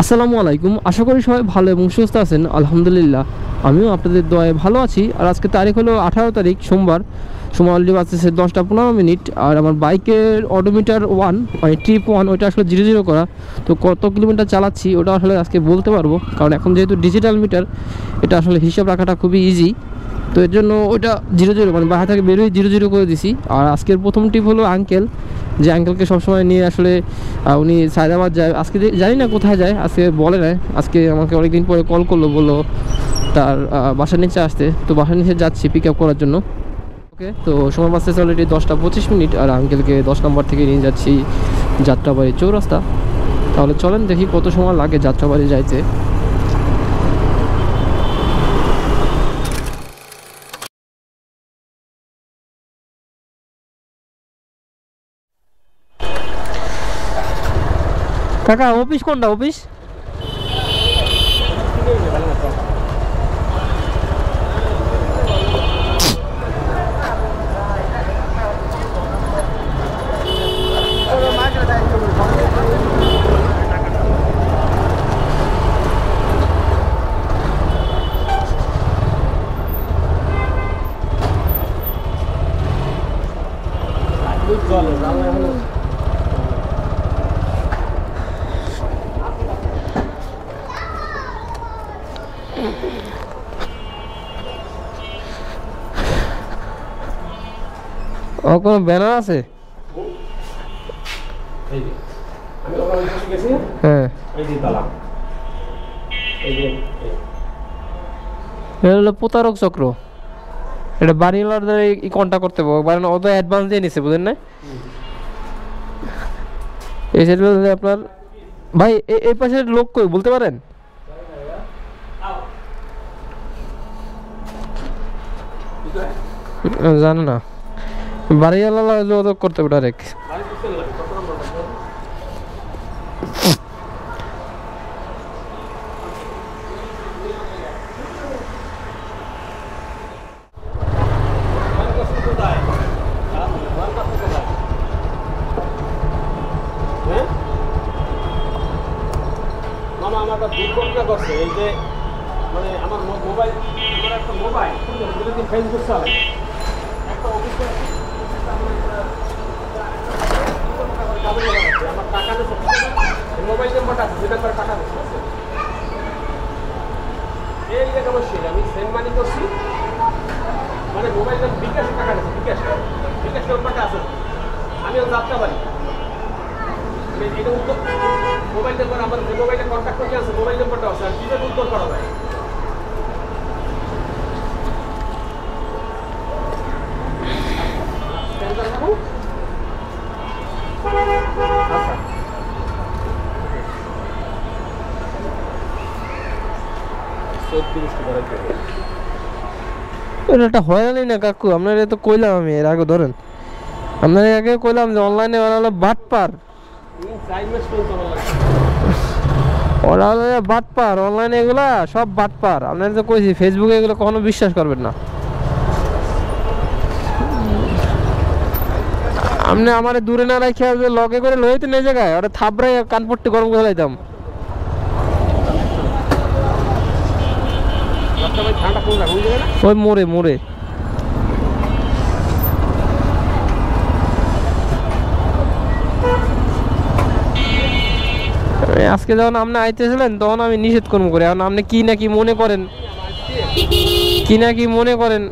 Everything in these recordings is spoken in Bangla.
আসসালামু আলাইকুম। আশা করি সবাই ভালো এবং সুস্থ আছেন। আলহামদুলিল্লাহ আমিও আপনাদের দয়ায় ভালো আছি। আর আজকে তারিখ হলো 18 তারিখ সোমবার। সময় অলরেডি বাজতেছে 10:15। আর আমার বাইকের অডোমিটার 1 মানে ট্রিপ 1 ওইটা আসলে 0 করা। তো কত কিলোমিটার চালাচ্ছি ওটা আসলে আজকে বলতে পারবো, কারণ এখন যেহেতু ডিজিটাল মিটার এটা আসলে হিসাব রাখাটা খুবই ইজি। তো এর জন্য ওইটা 0 মানে বাসা থেকে বেরোই 0 করে দিছি। আর আজকের প্রথম ট্রিপ হলো আঙ্কেল, যে আঙ্কেলকে সবসময় নিয়ে আসলে উনি সায়দাবাদ যায়। আজকে জানি না কোথায় যায়, আজকে বলে না। আজকে আমাকে অনেকদিন পরে কল করলো, বললো তার বাসার নিচে আসতে। তো বাসার নিচে যাচ্ছি পিক আপ করার জন্য। ওকে, তো সময় বাজতেছে অলরেডি 10:25। আর আঙ্কেলকে 10 নম্বর থেকে নিয়ে যাচ্ছি যাত্রাবাড়ি চৌরাস্তা। তাহলে চলেন দেখি কত সময় লাগে যাত্রাবাড়ি যাইতে। কাকা অফিস কোনটা? অফিস ও কোনো ব্যানার আছে? হ্যাঁ, এটা হলো প্রতারক চক্র। এটা বাড়িওয়ালাদের কন্ট্যাক্ট করতে হবে, বাড়ি অত অ্যাডভান্স দিয়ে নিছে, বুঝেন না? এই সাইড আপনার ভাই এই পাশের লোক কই বলতে পারেন? জানো না, বাড়িওয়ালা যোগাযোগ করতে হবে ডাইরেক্ট। করছে এই যে মানে আমার মোবাইল, আমার একটা মোবাইল ফেসবুক চালায় একটা অফিসে আমার টাকা মোবাইল নাম্বারটা আছে, যে নাম্বারে টাকা দিচ্ছে এই জায়গা বসে আমি সেন্ড মানি করছি, মানে মোবাইল নাম্বার বিকাশে টাকা দিচ্ছে, বিকাশ নাম্বারটা আছে। আমি যাত্রা পারি এটা উত্তর মোবাইল নাম্বার, আমার যে মোবাইলে কন্ট্যাক্ট করতে আছে মোবাইল নাম্বারটা আছে, আর কিভাবে উত্তর করা যায়? এটা একটা হয়রানি না কাকু, আপনার তো কইলাম আমি এর আগে, ধরেন আপনার আগে কইলাম যে অনলাইনে ওরা হলো বাটপার, ওরা হলো বাটপার, অনলাইনে এগুলা সব বাটপার। আপনার তো কইছি ফেসবুকে এগুলো কখনো বিশ্বাস করবেন না। আপনি আমার দূরে না রাখি লগে করে লইতে নেই জায়গায় ওরা থাবড়াই কানপট্টি গরম করে লাইতাম। ওই মোড়ে মোড়ে আজকে যখন আপনি আইতেছিলেন তখন আমি নিষেধ করবো করে, এখন আপনি কি না কি মনে করেন, কি না কি মনে করেন।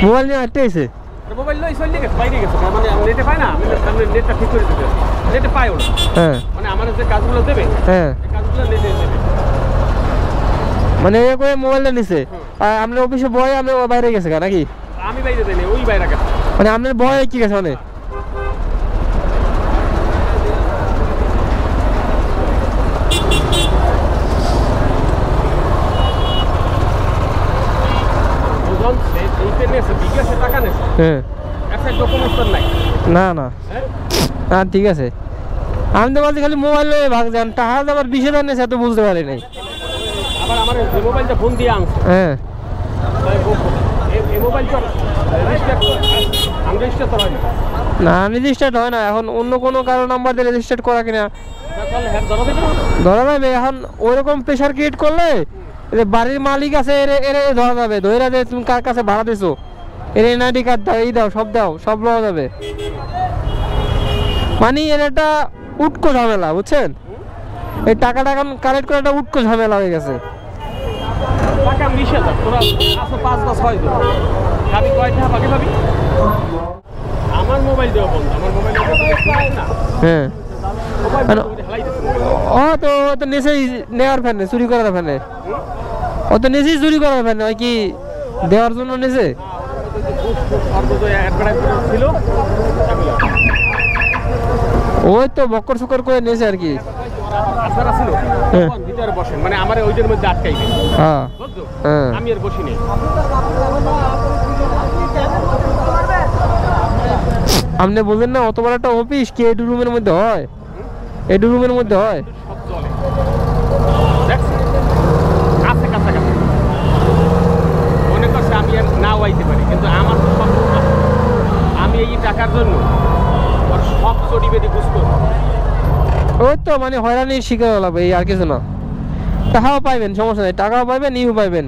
মোবাইল নিয়ে হাঁটতে এসে মোবাইল লই চলে গেছে, বাইরে গেছে, মানে নেটে পায় না, আমি নেটটা ঠিক করে দিতে, নেটে পায় ওরা। হ্যাঁ, মানে আমার যে কাজগুলো দেবে, হ্যাঁ এই কাজগুলো নেটে দেবে, মানে এ করে মোবাইলটা নিছে। আর আপনার অফিসে বয় আপনি বাইরে গেছে নাকি? আমি বাইরে দেই, ওই বাইরে গেছে। মানে আপনার বয় কি গেছে মানে? না না হ্যাঁ ঠিক আছে, আমি তো বলছি খালি মোবাইল ভাগছেন, টাকা আবার 20,000 নেছে এত বুঝতে পারি নাই। আবার আমার যে মোবাইলটা ফোন দিয়ে আনছে, হ্যাঁ এই মোবাইল তো রেজিস্টার তো হয় না। না রেজিস্টার্ড হয় না এখন, অন্য কোনো কারো নাম্বার দিয়ে রেজিস্টার্ড করা কিনা ধরা যাবে। এখন ওইরকম প্রেশার ক্রিয়েট করলে বাড়ির মালিক আছে এর ধরা যাবে, ধরে যে তুমি কার কাছে ভাড়া দিছো, এর এনআইডি কার্ড দাও, এই দাও, সব লওয়া যাবে। মানে এর একটা উটকো ঝামেলা, বুঝছেন? এই টাকাটা এখন কালেক্ট করে একটা উটকো ঝামেলা হয়ে গেছে। টাকা 20,000, তোরা আছে 5 বা 6 জন, আমি কয়টা বাকি ভাবি? আমার মোবাইল দেওয়া বন্ধ, আমার মোবাইল না। হ্যাঁ ও তো নিচেই নেওয়ার ফ্যানে, চুরি করার ফ্যানে, ও তো নিচেই চুরি করার ফ্যানে, ওই কি দেওয়ার জন্য নিচে ছিল, ওই তো বক্কর সুকর করে নিয়েছে আর কি। আপনারা ছিল ভিতরে বসেন, মানে আমার ওইটার মধ্যে আটকাইবে। হ্যাঁ হ্যাঁ, আমি আর বসি নেই। আপনি বলবেন না অত বড় একটা অফিস কি এডু রুমের মধ্যে হয়? এডু রুমের মধ্যে হয়? সব চলে, দেখছি কাছে কাছাকাছি। মনে করছে আমি আর নাও আইতে পারি, কিন্তু আমার তো সব আমি এই টাকার জন্য সব চটি বেঁধে বুঝতে। ওই তো মানে হয়রানির শিকার লাগবে, এই আর কিছু না। টাকাও পাইবেন, সমস্যা নেই, টাকাও পাইবেন, ইউ পাইবেন,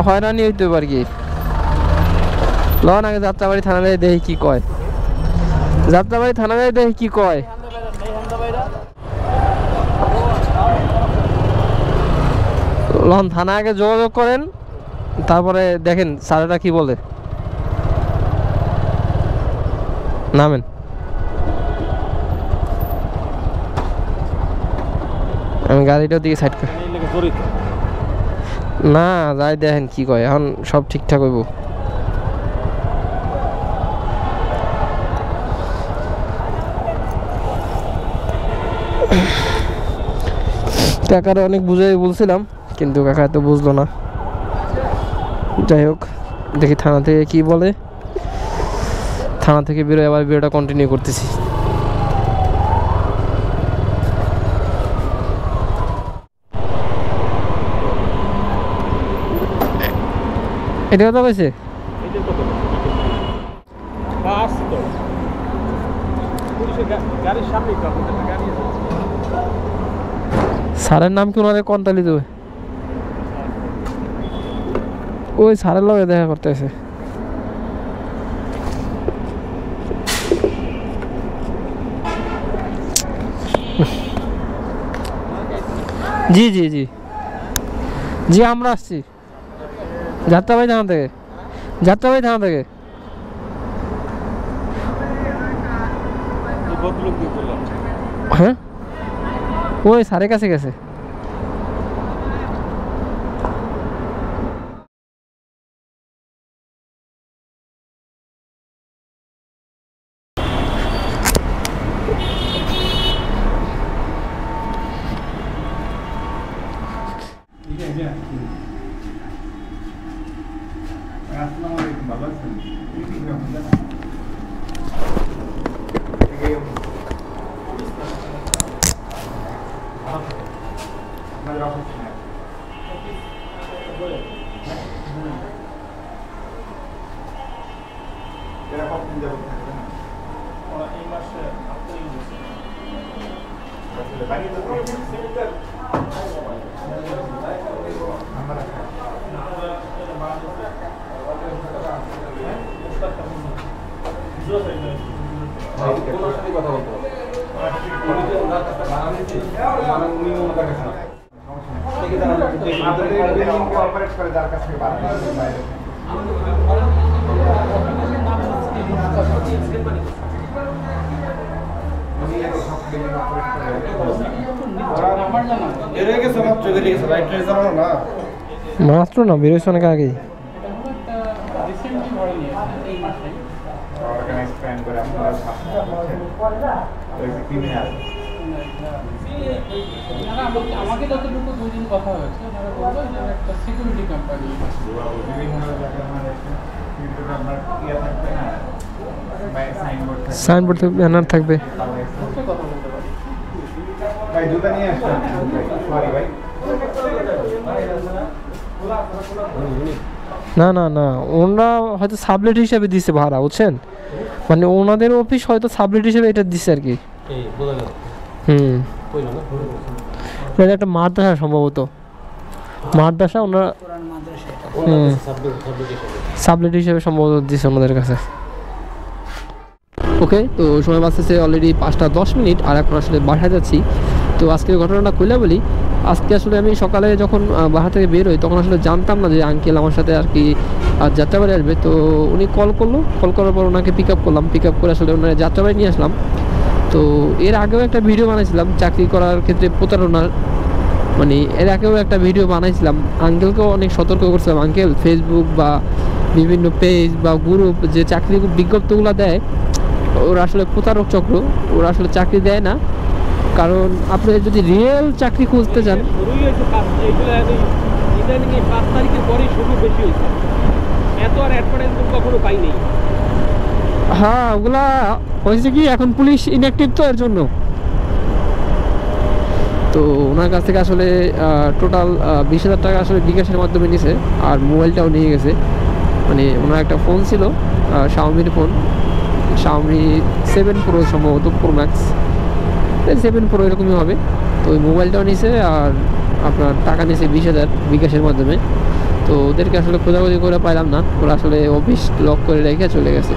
হয়রানি হইতে পারে কি। লন আগে যাত্রাবাড়ি থানায় দেখি কি কয়, যাত্রাবাড়ি থানায় দেখি কি কয়। লন থানা আগে যোগাযোগ করেন, তারপরে দেখেন স্যারেরা কি বলে। নামেন, আমি গাড়িটার দিকে সাইড করি। না যাই দেখেন কি কয়, এখন সব ঠিকঠাক হইব। কাকারে অনেক বুঝাই বলছিলাম, কিন্তু কাকা তো বুঝলো না। যাই হোক, দেখি থানা থেকে কি বলে। থানা থেকে বেরোয় আবার ভিডিওটা কন্টিনিউ করতেছি। এটা কথা কইছে স্যারের নাম কি ওনাদের কন্তালি দেবে? ওই স্যারের লগে দেখা করতে আছে। জি জি জি জি, আমরা আসছি যাত্রাবাড়ি থানা থেকে, যাত্রাবাড়ি থানা থেকে। হ্যাঁ ওই স্যারের কাছে গেছে। মাত্র না বেরোচ্ছে অনেক আগেই। আমাকে যতটুকু 2 দিন কথা হয়েছে, ওনারা বললো যে একটা সিকিউরিটি কোম্পানি সাইনবোর্ড থাকবে, ব্যানার থাকবে। কথা বলতে পারি। ভাই জুতা নিয়ে আসছেন? সরি ভাই। না না না, ওনারা হয়তো সাবলেট হিসেবে দিছে ভাড়া, বুঝছেন, মানে ওনাদের অফিস হয়তো সাবলেট হিসেবে এটা দিচ্ছে আর কি। এটা একটা মাদ্রাসা সম্ভবত, মাদ্রাসা ওনারা সাবলেট হিসেবে সম্ভবত দিচ্ছে ওনাদের কাছে। ওকে, তো সময় বাঁচতেছে অলরেডি 5:10 আর এখন আসলে বাসায় যাচ্ছি। তো আজকের ঘটনাটা খুলে বলি। আজকে আসলে আমি সকালে যখন বাসা থেকে বের হই তখন আসলে জানতাম না যে আঙ্কেল আমার সাথে আর কি যাত্রাবাড়ি আসবে। তো উনি কল করার পর ওনাকে পিক আপ করলাম, পিক আপ করে আসলে ওনার যাত্রাবাড়ি নিয়ে আসলাম। তো এর আগেও একটা ভিডিও বানাইছিলাম চাকরি করার ক্ষেত্রে প্রতারণার, মানে এর আগেও একটা ভিডিও বানাইছিলাম, আঙ্কেলকেও অনেক সতর্ক করছিলাম, আঙ্কেল ফেসবুক বা বিভিন্ন পেজ বা গ্রুপ যে চাকরি বিজ্ঞপ্তিগুলো দেয় ওরা আসলে প্রতারক চক্র, ওরা আসলে চাকরি দেয় না। কারণ আপনি যদি রিয়েল চাকরি খুঁজতে চান, ইদানিং 5 তারিখের পরেই শুরু বেশি হয়েছে, এত আর অ্যাডভার্টাইজমেন্ট কখনো পাইনি। হ্যাঁ ওগুলা হয়েছে কি এখন পুলিশ ইনঅ্যাক্টিভ তো এর জন্য। তো ওনার কাছ থেকে আসলে টোটাল 20,000 টাকা আসলে বিকাশের মাধ্যমে নিয়েছে, আর মোবাইলটাও নিয়ে গেছে। মানে ওনার একটা ফোন ছিল শাওমির ফোন, শাওমি 7 Pro সম্ভবত, প্রো ম্যাক্স 7 Pro এরকমই হবে। তো ওই মোবাইলটাও নিয়েছে আর আপনার টাকা নিয়েছে 20,000 বিকাশের মাধ্যমে। তো ওদেরকে আসলে খোঁজাখুঁজি করে পাইলাম না, ওরা আসলে অফিস লক করে রেখে চলে গেছে।